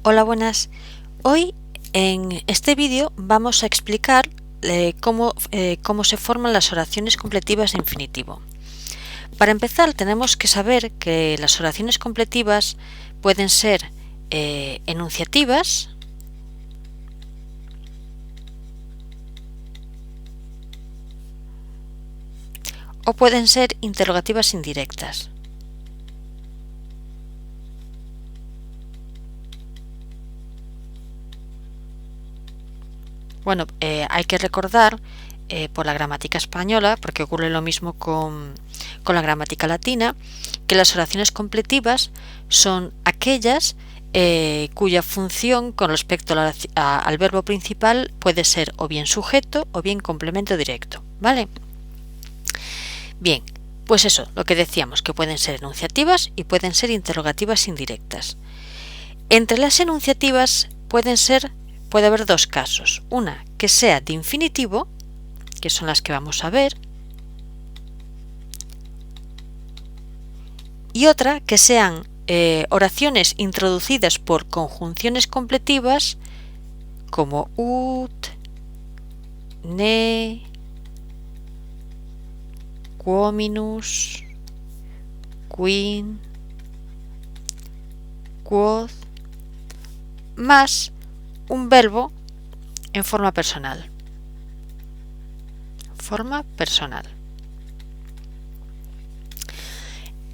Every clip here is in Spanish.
Hola, buenas. Hoy en este vídeo vamos a explicar cómo se forman las oraciones completivas de infinitivo. Para empezar, tenemos que saber que las oraciones completivas pueden ser enunciativas o pueden ser interrogativas indirectas. Bueno, hay que recordar por la gramática española, porque ocurre lo mismo con la gramática latina, que las oraciones completivas son aquellas cuya función con respecto al verbo principal puede ser o bien sujeto o bien complemento directo, ¿vale? Bien, pues eso, lo que decíamos, que pueden ser enunciativas y pueden ser interrogativas indirectas. Entre las enunciativas puede haber dos casos, una que sea de infinitivo, que son las que vamos a ver, y otra que sean oraciones introducidas por conjunciones completivas como ut, ne, quominus, quin, quod, más un verbo en forma personal.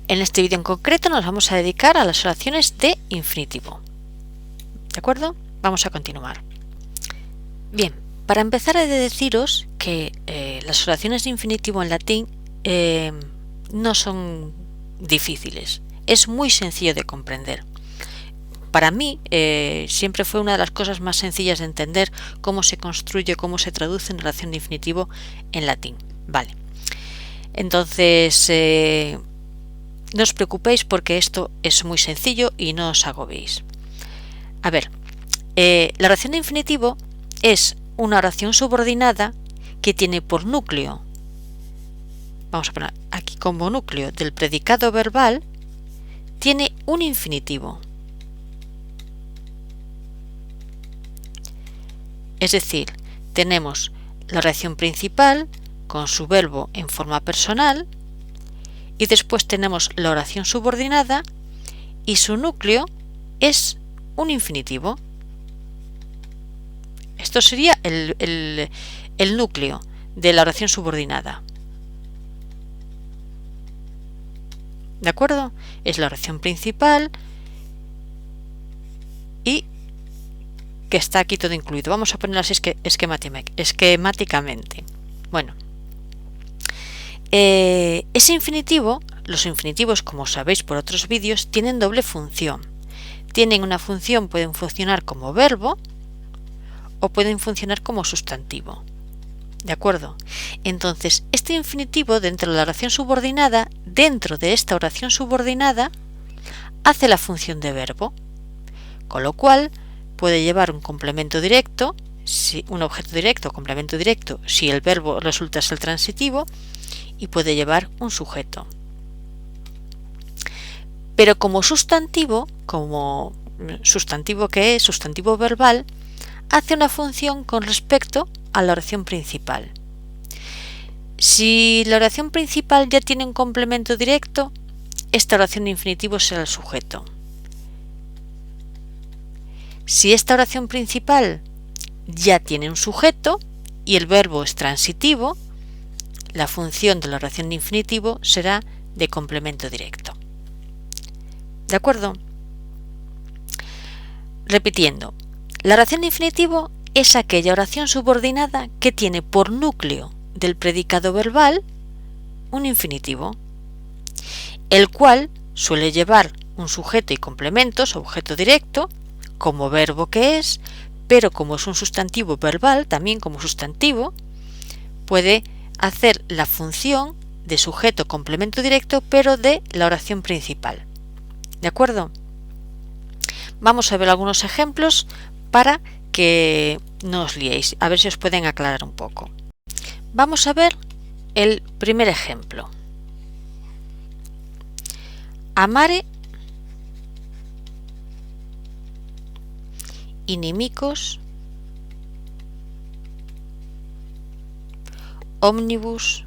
En este vídeo en concreto nos vamos a dedicar a las oraciones de infinitivo. ¿De acuerdo? Vamos a continuar. Bien, para empezar he de deciros que las oraciones de infinitivo en latín no son difíciles. Es muy sencillo de comprender. Para mí siempre fue una de las cosas más sencillas de entender cómo se construye, cómo se traduce una oración de infinitivo en latín. Vale. Entonces, no os preocupéis porque esto es muy sencillo y no os agobiéis. A ver, la oración de infinitivo es una oración subordinada que tiene por núcleo, vamos a poner aquí como núcleo del predicado verbal, tiene un infinitivo. Es decir, tenemos la oración principal con su verbo en forma personal y después tenemos la oración subordinada y su núcleo es un infinitivo. Esto sería el núcleo de la oración subordinada. ¿De acuerdo? Es la oración principal y que está aquí todo incluido. Vamos a ponerlo así esquemáticamente. Bueno, ese infinitivo, los infinitivos, como sabéis por otros vídeos, tienen doble función. Tienen una función, pueden funcionar como verbo o pueden funcionar como sustantivo. ¿De acuerdo? Entonces, este infinitivo dentro de la oración subordinada, dentro de esta oración subordinada, hace la función de verbo, con lo cual puede llevar un complemento directo, un objeto directo o complemento directo si el verbo resulta ser transitivo, y puede llevar un sujeto. Pero como sustantivo que es sustantivo verbal, hace una función con respecto a la oración principal. Si la oración principal ya tiene un complemento directo, esta oración de infinitivo será el sujeto. Si esta oración principal ya tiene un sujeto y el verbo es transitivo, la función de la oración de infinitivo será de complemento directo. ¿De acuerdo? Repitiendo, la oración de infinitivo es aquella oración subordinada que tiene por núcleo del predicado verbal un infinitivo, el cual suele llevar un sujeto y complementos, objeto directo, como verbo que es, pero como es un sustantivo verbal, también como sustantivo, puede hacer la función de sujeto complemento directo, pero de la oración principal. ¿De acuerdo? Vamos a ver algunos ejemplos para que no os liéis, a ver si os pueden aclarar un poco. Vamos a ver el primer ejemplo. Amare inimicos, omnibus,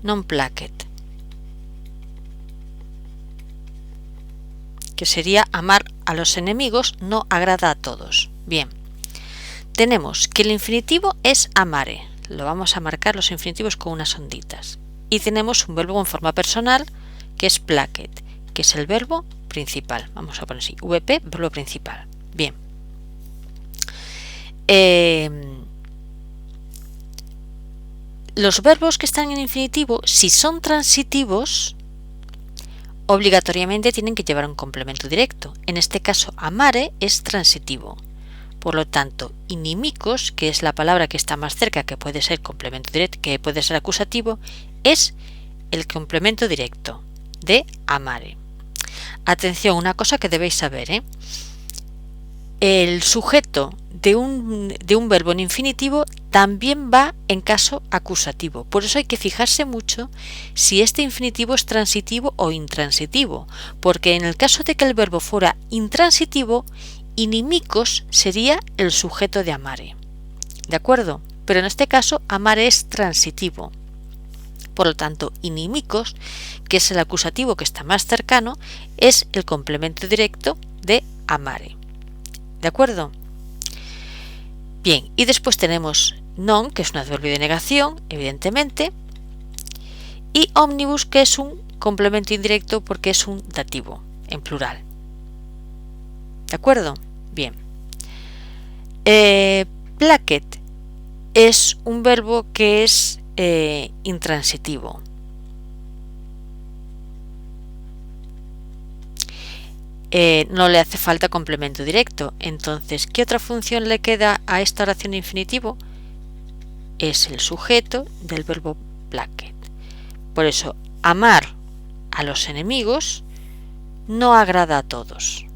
non placet, que sería amar a los enemigos no agrada a todos. Bien, tenemos que el infinitivo es amare, lo vamos a marcar los infinitivos con unas onditas, y tenemos un verbo en forma personal que es placet, que es el verbo principal. Vamos a poner así, VP, verbo principal. Bien. Los verbos que están en infinitivo, si son transitivos, obligatoriamente tienen que llevar un complemento directo. En este caso, amare es transitivo. Por lo tanto, inimicos, que es la palabra que está más cerca, que puede ser complemento directo, que puede ser acusativo, es el complemento directo de amare. Atención, una cosa que debéis saber, el sujeto de un verbo en infinitivo también va en caso acusativo. Por eso hay que fijarse mucho si este infinitivo es transitivo o intransitivo, porque en el caso de que el verbo fuera intransitivo, inimicos sería el sujeto de amare. ¿De acuerdo? Pero en este caso, amare es transitivo. Por lo tanto, inimicos, que es el acusativo que está más cercano, es el complemento directo de amare. ¿De acuerdo? Bien, y después tenemos non, que es un adverbio de negación, evidentemente, y omnibus, que es un complemento indirecto porque es un dativo, en plural. ¿De acuerdo? Bien. Placet es un verbo que es intransitivo. No le hace falta complemento directo. Entonces, ¿qué otra función le queda a esta oración de infinitivo? Es el sujeto del verbo placet. Por eso, amar a los enemigos no agrada a todos.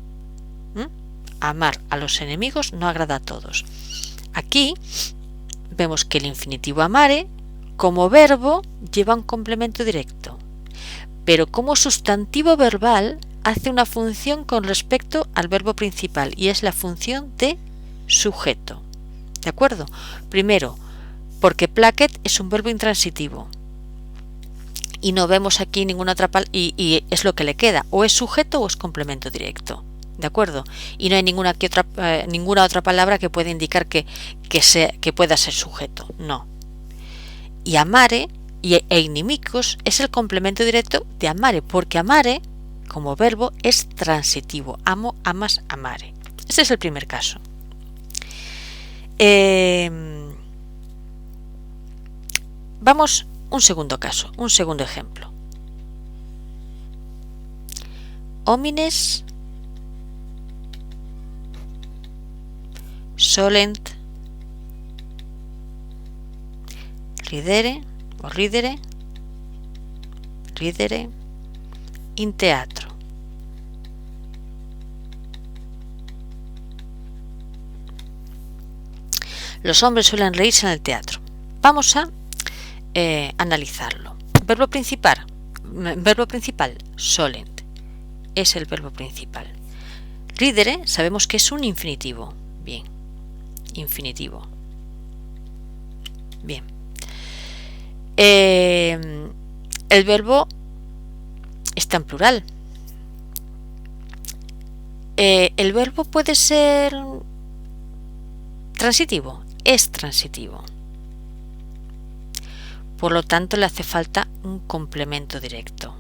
Amar a los enemigos no agrada a todos. Aquí vemos que el infinitivo amare como verbo lleva un complemento directo, pero como sustantivo verbal hace una función con respecto al verbo principal y es la función de sujeto. ¿De acuerdo? Primero, porque placet es un verbo intransitivo y no vemos aquí ninguna otra palabra y es lo que le queda, o es sujeto o es complemento directo. ¿De acuerdo? Y no hay ninguna otra palabra que pueda indicar que pueda ser sujeto. No. Y amare e inimicos es el complemento directo de amare, porque amare como verbo es transitivo. Amo, amas, amare. Este es el primer caso. Vamos, un segundo caso, un segundo ejemplo. Homines solent ridere o ridere in teatro. Los hombres suelen reírse en el teatro. Vamos a analizarlo. Verbo principal, solent, es el verbo principal. Ridere sabemos que es un infinitivo. Bien, infinitivo. Bien. El verbo está en plural. ¿El verbo puede ser transitivo? Es transitivo. Por lo tanto, le hace falta un complemento directo.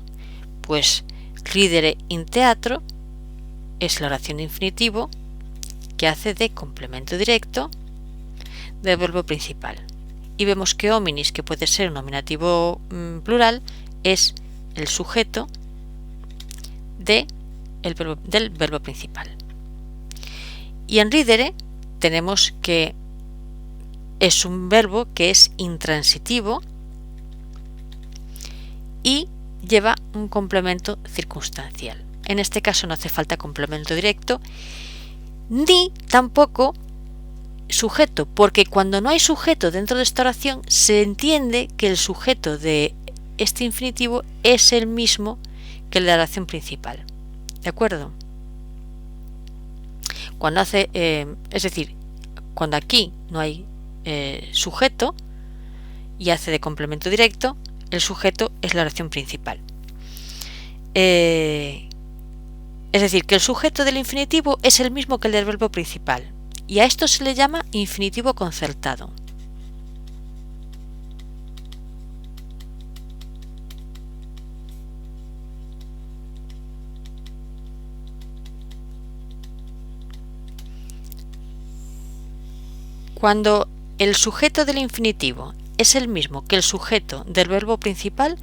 Pues ridere in teatro es la oración de infinitivo que hace de complemento directo del verbo principal. Y vemos que hominis, que puede ser un nominativo plural, es el sujeto del verbo principal. Y en ridere tenemos que es un verbo que es intransitivo y lleva un complemento circunstancial. En este caso no hace falta complemento directo ni tampoco sujeto, porque cuando no hay sujeto dentro de esta oración se entiende que el sujeto de este infinitivo es el mismo que el de la oración principal. ¿De acuerdo? Cuando hace, es decir, cuando aquí no hay sujeto y hace de complemento directo, el sujeto es la oración principal. Es decir, que el sujeto del infinitivo es el mismo que el del verbo principal, y a esto se le llama infinitivo concertado. Cuando el sujeto del infinitivo es el mismo que el sujeto del verbo principal,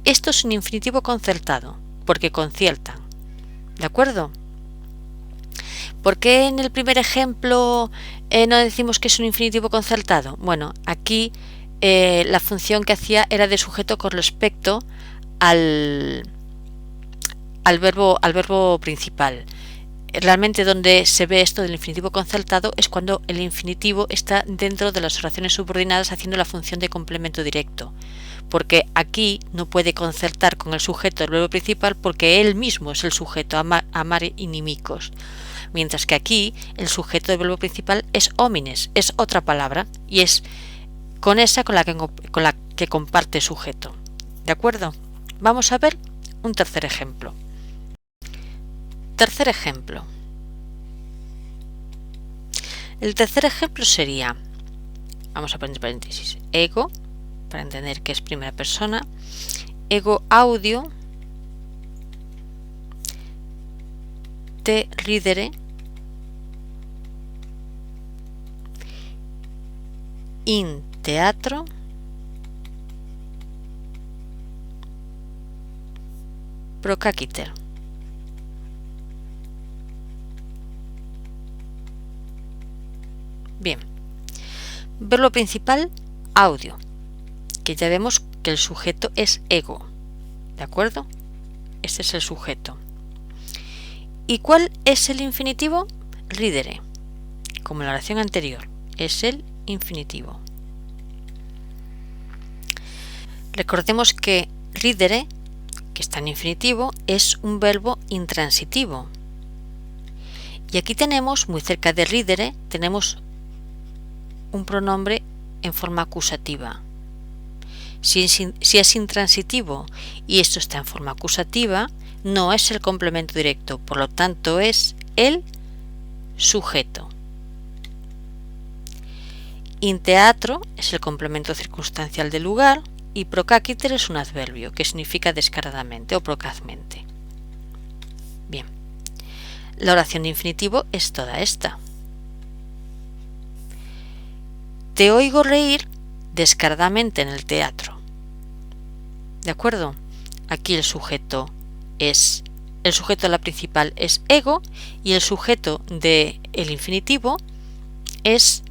esto es un infinitivo concertado, porque conciertan. ¿De acuerdo? ¿Por qué en el primer ejemplo no decimos que es un infinitivo concertado? Bueno, aquí la función que hacía era de sujeto con respecto al verbo principal. Realmente donde se ve esto del infinitivo concertado es cuando el infinitivo está dentro de las oraciones subordinadas haciendo la función de complemento directo, porque aquí no puede concertar con el sujeto del verbo principal porque él mismo es el sujeto, amare inimicos, mientras que aquí el sujeto del verbo principal es homines, es otra palabra, y es con esa con la que comparte sujeto. ¿De acuerdo? Vamos a ver un tercer ejemplo. Tercer ejemplo. El tercer ejemplo sería, vamos a poner paréntesis, ego, para entender que es primera persona, ego audio te ridere in teatro procaciter. Bien, verbo principal, audio, que ya vemos que el sujeto es ego, ¿de acuerdo? Este es el sujeto. ¿Y cuál es el infinitivo? Ridere, como en la oración anterior, es el infinitivo. Recordemos que ridere, que está en infinitivo, es un verbo intransitivo. Y aquí tenemos, muy cerca de ridere, tenemos un pronombre en forma acusativa. Si es intransitivo y esto está en forma acusativa, no es el complemento directo, por lo tanto es el sujeto. In teatro es el complemento circunstancial del lugar y procaciter es un adverbio que significa descaradamente o procazmente. Bien, la oración de infinitivo es toda esta. Te oigo reír descaradamente en el teatro. ¿De acuerdo? Aquí el sujeto de la principal es ego y el sujeto del infinitivo es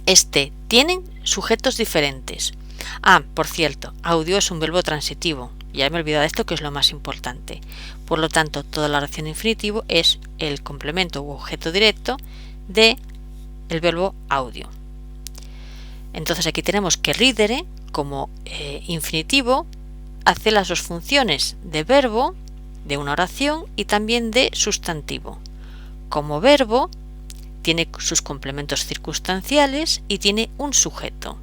este. Tienen sujetos diferentes. Ah, por cierto, audio es un verbo transitivo. Ya me he olvidado de esto, que es lo más importante. Por lo tanto, toda la oración de infinitivo es el complemento u objeto directo de el verbo audio. Entonces aquí tenemos que ridere como infinitivo hace las dos funciones de verbo de una oración y también de sustantivo. Como verbo tiene sus complementos circunstanciales y tiene un sujeto.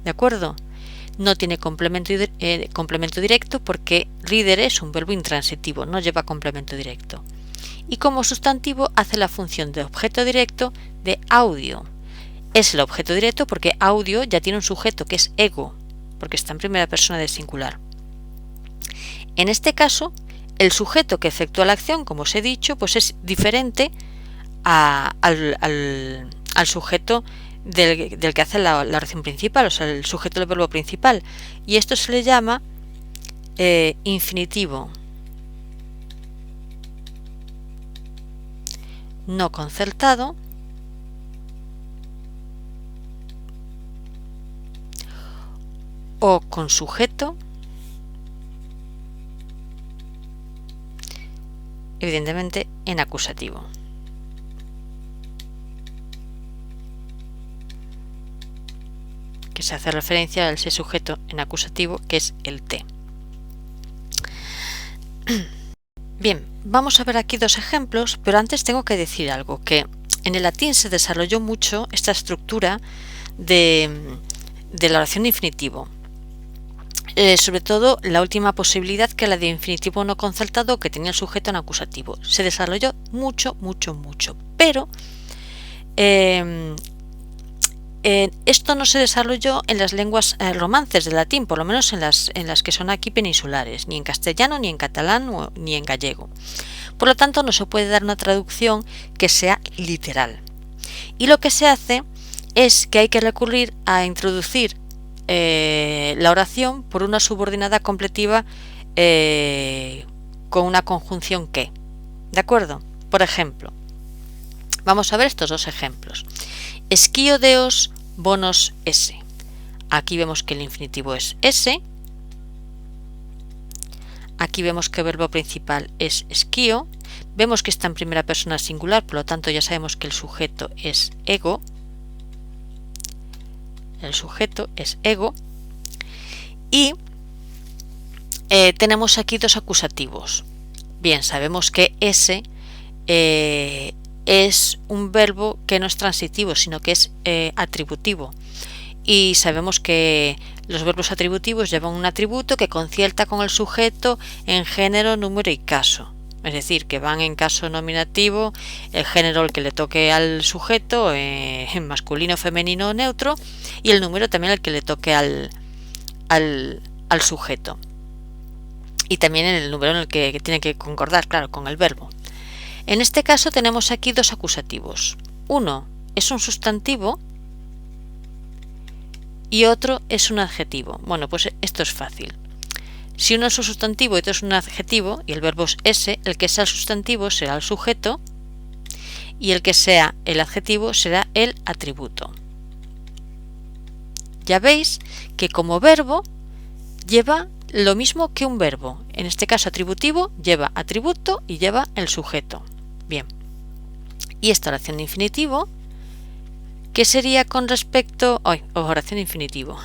¿De acuerdo? No tiene complemento directo porque ridere es un verbo intransitivo, no lleva complemento directo. Y como sustantivo hace la función de objeto directo de audio. Es el objeto directo porque audio ya tiene un sujeto que es ego, porque está en primera persona del singular. En este caso, el sujeto que efectúa la acción, como os he dicho, pues es diferente al sujeto del que hace la oración principal, o sea, el sujeto del verbo principal. Y esto se le llama infinitivo no concertado o con sujeto, evidentemente en acusativo. Que se hace referencia a ese sujeto en acusativo que es el te. Bien, vamos a ver aquí dos ejemplos, pero antes tengo que decir algo, que en el latín se desarrolló mucho esta estructura de la oración de infinitivo. Sobre todo la última posibilidad, que la de infinitivo no concertado, que tenía el sujeto en acusativo. Se desarrolló mucho, pero esto no se desarrolló en las lenguas romances del latín, por lo menos en las que son aquí peninsulares, ni en castellano, ni en catalán, ni en gallego. Por lo tanto, no se puede dar una traducción que sea literal. Y lo que se hace es que hay que recurrir a introducir la oración por una subordinada completiva con una conjunción que. ¿De acuerdo? Por ejemplo, vamos a ver estos dos ejemplos. Esquío deos bonos esse. Aquí vemos que el infinitivo es ese. Aquí vemos que el verbo principal es esquío. Vemos que está en primera persona singular, por lo tanto ya sabemos que el sujeto es ego. El sujeto es ego. Y tenemos aquí dos acusativos. Bien, sabemos que ese es un verbo que no es transitivo, sino que es atributivo. Y sabemos que los verbos atributivos llevan un atributo que concierta con el sujeto en género, número y caso. Es decir, que van en caso nominativo el género el que le toque al sujeto, en masculino, femenino o neutro, y el número también el que le toque al sujeto. Y también en el número en el que tiene que concordar, claro, con el verbo. En este caso tenemos aquí dos acusativos. Uno es un sustantivo y otro es un adjetivo. Bueno, pues esto es fácil. Si uno es un sustantivo y otro es un adjetivo, y el verbo es ese, el que sea el sustantivo será el sujeto y el que sea el adjetivo será el atributo. Ya veis que como verbo lleva lo mismo que un verbo. En este caso atributivo lleva atributo y lleva el sujeto. Bien. Y esta oración de infinitivo, ¿qué sería con respecto... oración de infinitivo.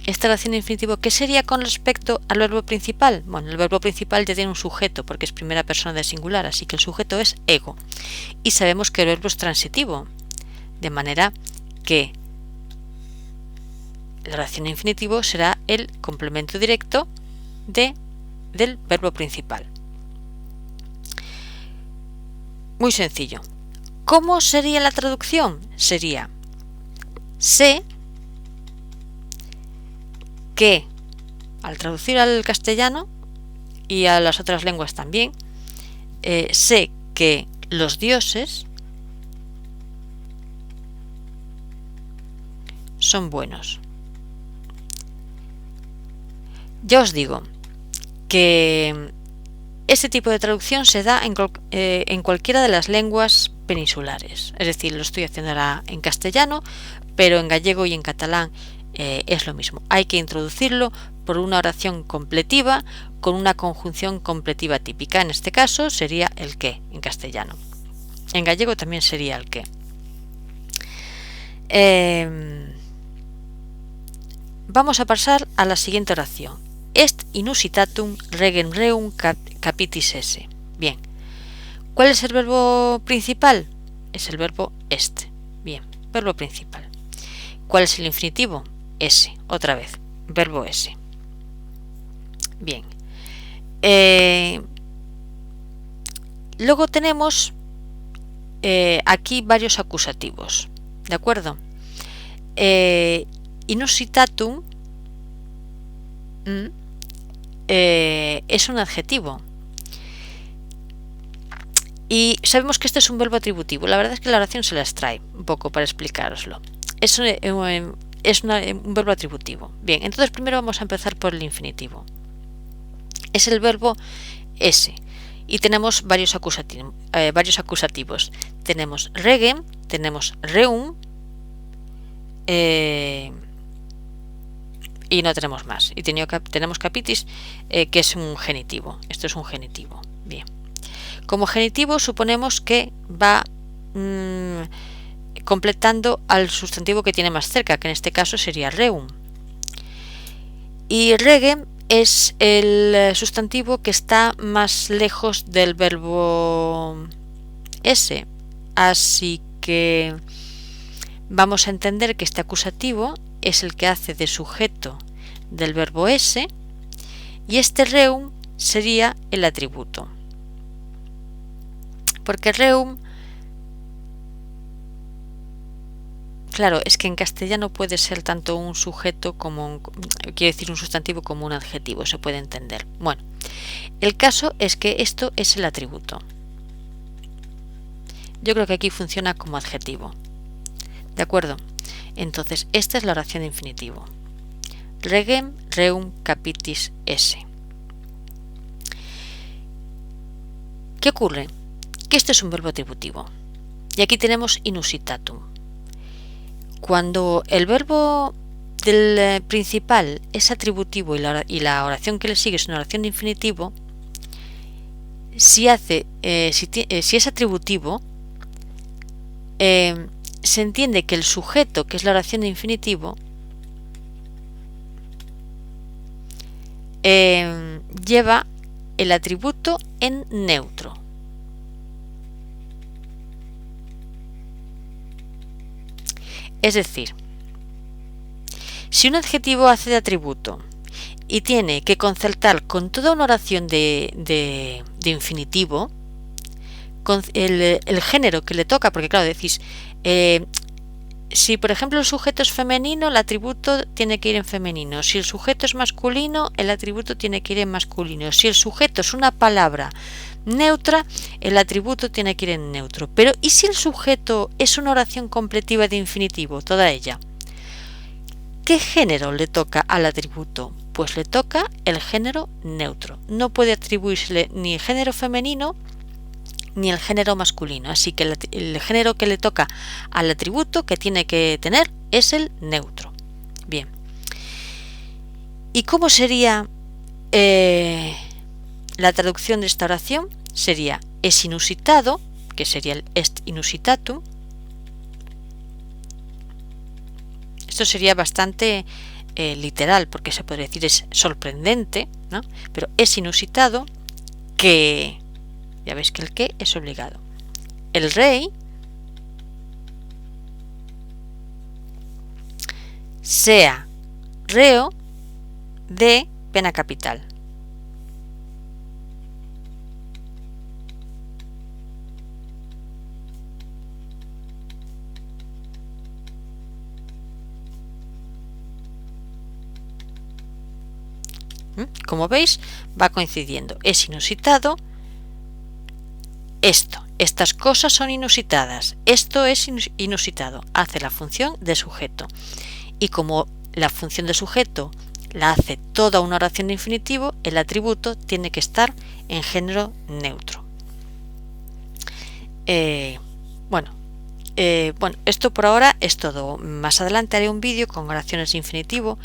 Esta oración de infinitivo, ¿qué sería con respecto al verbo principal? Bueno, el verbo principal ya tiene un sujeto porque es primera persona de singular, así que el sujeto es ego. Y sabemos que el verbo es transitivo, de manera que la oración de infinitivo será el complemento directo del verbo principal. Muy sencillo. ¿Cómo sería la traducción? Sería: sé que, al traducir al castellano y a las otras lenguas también, sé que los dioses son buenos. Ya os digo que ese tipo de traducción se da en cualquiera de las lenguas peninsulares. Es decir, lo estoy haciendo ahora en castellano, pero en gallego y en catalán es lo mismo. Hay que introducirlo por una oración completiva con una conjunción completiva típica. En este caso sería el que en castellano. En gallego también sería el que. Vamos a pasar a la siguiente oración. Est inusitatum regem reum capitis esse. Bien. ¿Cuál es el verbo principal? Es el verbo est. Bien, verbo principal. ¿Cuál es el infinitivo? Ese, otra vez, verbo ese. Bien. Luego tenemos aquí varios acusativos, ¿de acuerdo? Inusitatum es un adjetivo. Y sabemos que este es un verbo atributivo. La verdad es que la oración se la extrae un poco para explicároslo. Es un verbo atributivo. Bien, entonces primero vamos a empezar por el infinitivo. Es el verbo ese. Y tenemos varios acusativos. Tenemos regem, tenemos reum, y no tenemos más. Y tenemos capitis, que es un genitivo. Esto es un genitivo. Bien. Como genitivo suponemos que va completando al sustantivo que tiene más cerca, que en este caso sería reum. Y regem es el sustantivo que está más lejos del verbo ese, así que vamos a entender que este acusativo es el que hace de sujeto del verbo ese y este reum sería el atributo, porque reum, claro, es que en castellano puede ser tanto un sujeto como quiere decir un sustantivo como un adjetivo, se puede entender. Bueno, el caso es que esto es el atributo. Yo creo que aquí funciona como adjetivo. ¿De acuerdo? Entonces, esta es la oración de infinitivo. Regem, reum, capitis, esse. ¿Qué ocurre? Que esto es un verbo atributivo. Y aquí tenemos inusitatum. Cuando el verbo del principal es atributivo y la oración que le sigue es una oración de infinitivo, si es atributivo, se entiende que el sujeto, que es la oración de infinitivo, lleva el atributo en neutro. Es decir, si un adjetivo hace de atributo y tiene que concertar con toda una oración de infinitivo, con el género que le toca, porque claro, decís, si por ejemplo el sujeto es femenino, el atributo tiene que ir en femenino. Si el sujeto es masculino, el atributo tiene que ir en masculino. Si el sujeto es una palabra neutra, el atributo tiene que ir en neutro. Pero ¿y si el sujeto es una oración completiva de infinitivo, toda ella? ¿Qué género le toca al atributo? Pues le toca el género neutro. No puede atribuírsele ni el género femenino ni el género masculino. Así que el género que le toca al atributo que tiene que tener es el neutro. Bien. ¿Y cómo sería la traducción de esta oración? Sería es inusitado, que sería el est inusitatum. Esto sería bastante literal, porque se podría decir es sorprendente, ¿no? Pero es inusitado que, ya veis que el que es obligado. El rey sea reo de pena capital. Como veis, va coincidiendo. Es inusitado. Estas cosas son inusitadas. Esto es inusitado. Hace la función de sujeto. Y como la función de sujeto la hace toda una oración de infinitivo, el atributo tiene que estar en género neutro. Bueno, esto por ahora es todo. Más adelante haré un vídeo con oraciones de infinitivo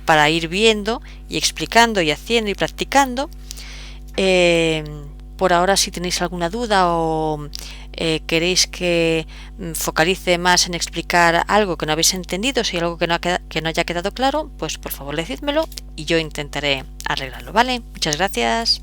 para ir viendo y explicando y haciendo y practicando. Por ahora, si tenéis alguna duda o queréis que focalice más en explicar algo que no habéis entendido, si hay algo que no haya quedado claro, pues por favor decídmelo y yo intentaré arreglarlo, ¿vale? Muchas gracias.